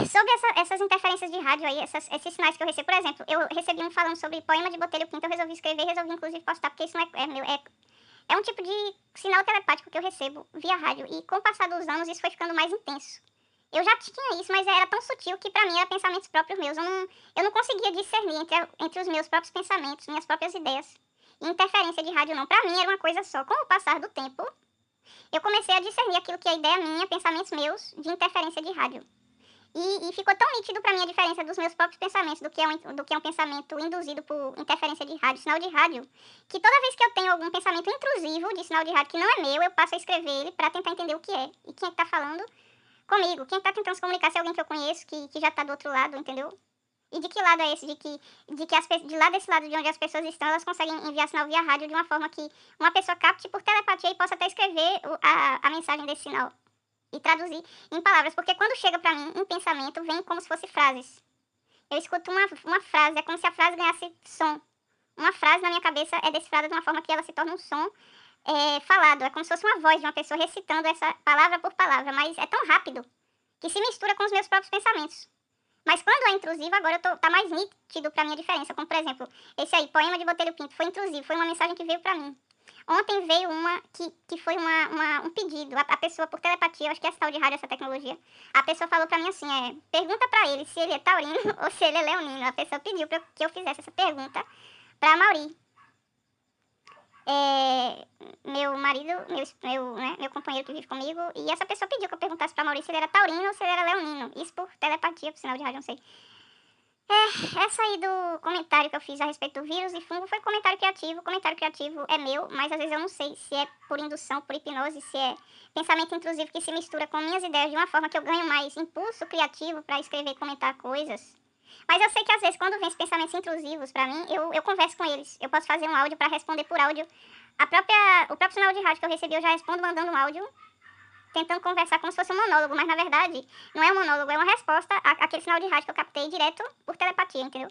Sobre essas interferências de rádio aí, esses sinais que eu recebo, por exemplo, eu recebi um falando sobre poema de Botelho Pinto, eu resolvi escrever, resolvi inclusive postar, porque isso não é um tipo de sinal telepático que eu recebo via rádio, e com o passar dos anos isso foi ficando mais intenso. Eu já tinha isso, mas era tão sutil que pra mim era pensamentos próprios meus, eu não conseguia discernir entre os meus próprios pensamentos, minhas próprias ideias, e interferência de rádio não, pra mim era uma coisa só. Com o passar do tempo, eu comecei a discernir aquilo que é ideia minha, pensamentos meus, de interferência de rádio. E ficou tão nítido pra mim a diferença dos meus próprios pensamentos do que é um pensamento induzido por interferência de rádio, sinal de rádio, que toda vez que eu tenho algum pensamento intrusivo de sinal de rádio que não é meu, eu passo a escrever ele pra tentar entender o que é. E quem é que tá falando comigo? Quem tá tentando se comunicar se é alguém que eu conheço, que já tá do outro lado, entendeu? E de que lado é esse? De lá desse lado de onde as pessoas estão, elas conseguem enviar sinal via rádio de uma forma que uma pessoa capte por telepatia e possa até escrever a mensagem desse sinal e traduzir em palavras, porque quando chega pra mim em pensamento, vem como se fosse frases. Eu escuto uma frase, é como se a frase ganhasse som. Uma frase na minha cabeça é decifrada de uma forma que ela se torna um som falado, é como se fosse uma voz de uma pessoa recitando essa palavra por palavra, mas é tão rápido que se mistura com os meus próprios pensamentos. Mas quando é intrusivo, agora tá mais nítido pra mim a diferença, como por exemplo, esse aí, Poema de Botelho Pinto, foi intrusivo, foi uma mensagem que veio pra mim. Ontem veio uma que foi um pedido, a pessoa por telepatia, eu acho que é essa tal de rádio, essa tecnologia, a pessoa falou pra mim assim, pergunta pra ele se ele é taurino ou se ele é leonino. A pessoa pediu que eu fizesse essa pergunta pra Mauri. Meu marido, meu companheiro que vive comigo, e essa pessoa pediu que eu perguntasse pra Mauri se ele era taurino ou se ele era leonino. Isso por telepatia, por sinal de rádio, não sei. Essa aí do comentário que eu fiz a respeito do vírus e fungo foi comentário criativo. Comentário criativo é meu, mas às vezes eu não sei se é por indução, por hipnose, se é pensamento intrusivo que se mistura com minhas ideias de uma forma que eu ganho mais impulso criativo pra escrever e comentar coisas. Mas eu sei que às vezes quando vem esses pensamentos intrusivos pra mim, eu converso com eles. Eu posso fazer um áudio pra responder por áudio. O próprio sinal de rádio que eu recebi, eu já respondo mandando um áudio, tentando conversar como se fosse um monólogo, mas na verdade não é um monólogo, é uma resposta àquele sinal de rádio que eu captei direto por telepatia, entendeu?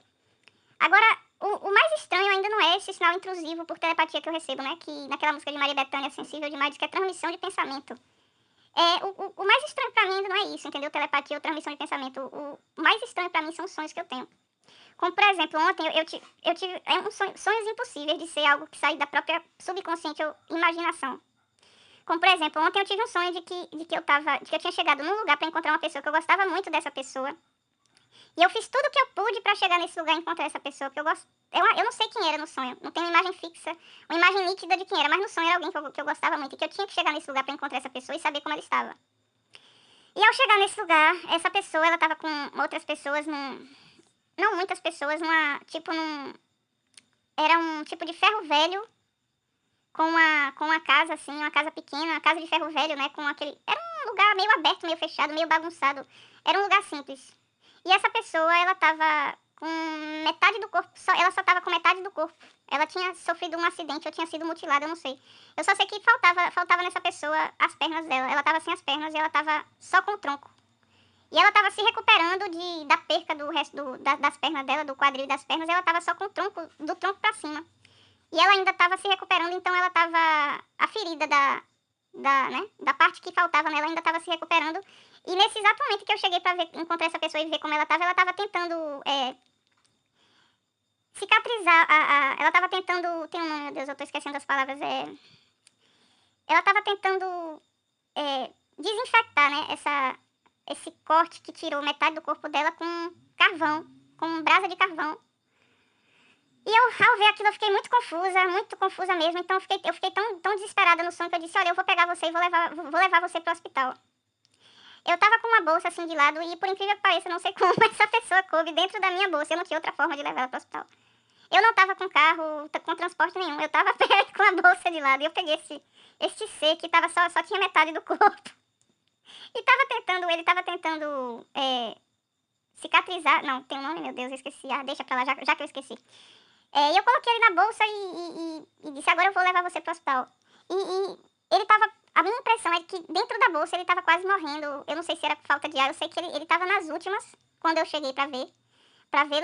Agora, o mais estranho ainda não é esse sinal intrusivo por telepatia que eu recebo, né? Que naquela música de Maria Bethânia, Sensível Demais, diz que é transmissão de pensamento. O mais estranho pra mim ainda não é isso, entendeu? Telepatia ou transmissão de pensamento. O mais estranho pra mim são os sonhos que eu tenho. Como, por exemplo, ontem eu tive sonhos impossíveis de ser algo que sai da própria subconsciente ou imaginação. Como, por exemplo, ontem eu tive um sonho de que eu tinha chegado num lugar pra encontrar uma pessoa, que eu gostava muito dessa pessoa. E eu fiz tudo o que eu pude pra chegar nesse lugar e encontrar essa pessoa, porque eu não sei quem era no sonho, não tem uma imagem fixa, uma imagem nítida de quem era, mas no sonho era alguém que eu gostava muito e que eu tinha que chegar nesse lugar pra encontrar essa pessoa e saber como ela estava. E ao chegar nesse lugar, essa pessoa, ela tava com outras pessoas não muitas pessoas, era um tipo de ferro velho, com uma casa assim, uma casa pequena, uma casa de ferro velho, né, era um lugar meio aberto, meio fechado, meio bagunçado, era um lugar simples. E essa pessoa, ela tava com metade do corpo, ela só tava com metade do corpo. Ela tinha sofrido um acidente, ou tinha sido mutilada, eu não sei. Eu só sei que faltava nessa pessoa as pernas dela. Ela tava sem as pernas e ela tava só com o tronco. E ela tava se recuperando da perca do resto das pernas dela, do quadril das pernas, e ela tava só com o tronco, do tronco pra cima. E ela ainda tava se recuperando, então ela tava, a ferida da parte que faltava nela ainda tava se recuperando. E nesse exato momento que eu cheguei pra encontrar essa pessoa e ver como ela tava tentando cicatrizar, ela tava tentando, tem um nome, meu Deus, eu tô esquecendo as palavras, ela tava tentando desinfectar, né, esse corte que tirou metade do corpo dela com carvão, com brasa de carvão. E ao ver aquilo, eu fiquei muito confusa mesmo. Então eu fiquei tão desesperada no sonho que eu disse, olha, eu vou pegar você e vou levar você pro hospital. Eu tava com uma bolsa assim de lado e, por incrível que pareça, não sei como essa pessoa coube dentro da minha bolsa. Eu não tinha outra forma de levar ela pro hospital. Eu não tava com carro, com transporte nenhum. Eu tava perto com a bolsa de lado e eu peguei este ser que só tinha metade do corpo. E ele tava tentando cicatrizar. Não, tem um nome, meu Deus, eu esqueci. Deixa pra lá, já que eu esqueci. E eu coloquei ele na bolsa e disse, agora eu vou levar você pro hospital. E ele tava, a minha impressão é que dentro da bolsa ele tava quase morrendo. Eu não sei se era por falta de ar, eu sei que ele tava nas últimas, quando eu cheguei pra vê-lo,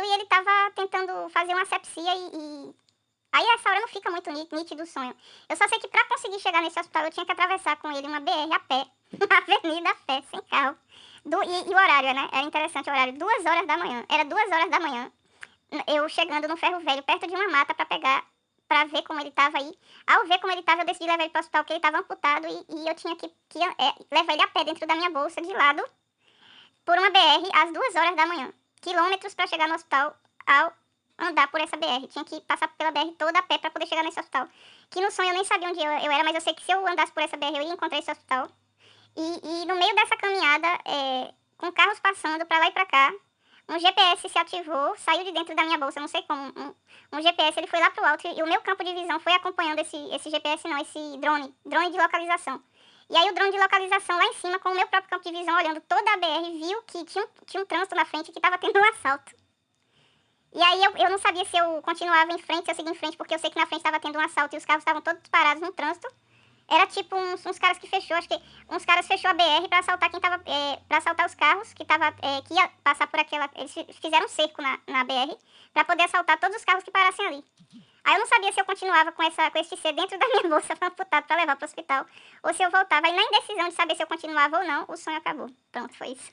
e ele tava tentando fazer uma asepsia aí essa hora não fica muito nítido o sonho. Eu só sei que pra conseguir chegar nesse hospital eu tinha que atravessar com ele uma BR a pé. na avenida a pé, sem carro. E o horário, né? Era interessante o horário, 2 horas da manhã. Era 2 horas da manhã, eu chegando no Ferro Velho, perto de uma mata pra ver como ele tava aí. Ao ver como ele tava, eu decidi levar ele pro hospital, porque ele tava amputado e eu tinha que levar ele a pé dentro da minha bolsa, de lado, por uma BR, às 2 horas da manhã. Quilômetros pra chegar no hospital ao andar por essa BR. Tinha que passar pela BR toda a pé pra poder chegar nesse hospital. Que no sonho eu nem sabia onde eu era, mas eu sei que se eu andasse por essa BR eu ia encontrar esse hospital. E no meio dessa caminhada, com carros passando pra lá e pra cá, um GPS se ativou, saiu de dentro da minha bolsa, não sei como. Um GPS, ele foi lá pro alto e o meu campo de visão foi acompanhando esse GPS, não, esse drone de localização. E aí o drone de localização lá em cima, com o meu próprio campo de visão, olhando toda a BR, viu que tinha um trânsito na frente, que tava tendo um assalto. E aí eu não sabia se eu continuava em frente, se eu seguia em frente, porque eu sei que na frente tava tendo um assalto e os carros estavam todos parados no trânsito. Era tipo uns caras que fechou, acho que uns caras fechou a BR pra assaltar quem tava, pra assaltar os carros que ia passar por aquela, eles fizeram um cerco na BR pra poder assaltar todos os carros que parassem ali. Aí eu não sabia se eu continuava com esse C dentro da minha bolsa amputado pra levar pro hospital, ou se eu voltava. Aí na indecisão de saber se eu continuava ou não, o sonho acabou. Pronto, foi isso.